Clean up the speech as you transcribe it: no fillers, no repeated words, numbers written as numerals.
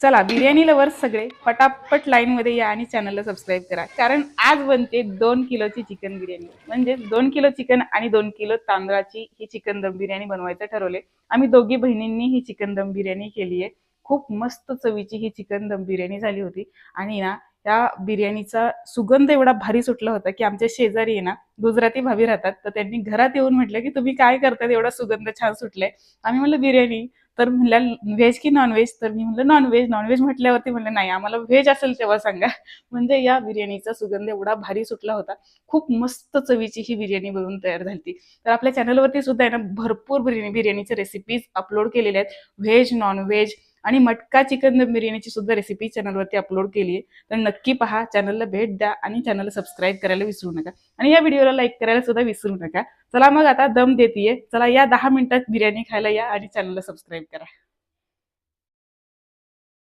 चला बिर्याणी लवर्स सगळे पटापट लाईन मध्ये या आणि चॅनलला सबस्क्राईब करा, कारण आज बनते 2 किलोची चिकन बिर्याणी. म्हणजे 2 किलो चिकन आणि 2 किलो तांदळाची ही चिकन दम बिर्याणी बनवायचं ठरवले. आम्ही दोघी बहिणींनी ही चिकन दम बिर्याणी केली आहे. खूप मस्त चवीची ही चिकन दम बिर्याणी झाली होती. आणि ना त्या बिर्याणीचा सुगंध एवढा भारी सुटला होता की आमच्या शेजारी आहे ना गुजराती भाभी राहतात, तर त्यांनी घरात येऊन म्हटलं की तुम्ही काय करतात, एवढा सुगंध छान सुटलाय. आम्ही म्हणलं बिर्याणी. तर म्हणल्या व्हेज की नॉनव्हेज, तर मी म्हणलं नॉनव्हेज. नॉनव्हेज म्हटल्यावरती म्हणलं नाही, आम्हाला व्हेज असेल तेव्हा सांगा. म्हणजे या बिर्याणीचा सुगंध एवढा भारी सुटला होता. खूप मस्त चवीची ही बिर्याणी बनवून तयार झाली. तर आपल्या चॅनलवरती सुद्धा आहे ना भरपूर बिर्याणीचे रेसिपीज अपलोड केलेले आहेत. व्हेज, नॉनव्हेज आणि मटका चिकन दम बिर्याणीची सुद्धा रेसिपी चॅनलवरती अपलोड केली आहे. तर नक्की पहा, चॅनलला भेट द्या आणि चॅनलला सबस्क्राईब करायला विसरू नका. आणि या व्हिडिओला लाईक करायला सुद्धा विसरू नका. चला मग आता दम देतीये. चला या 10 मिनिटात बिर्याणी खायला या आणि चॅनलला सबस्क्राईब करा.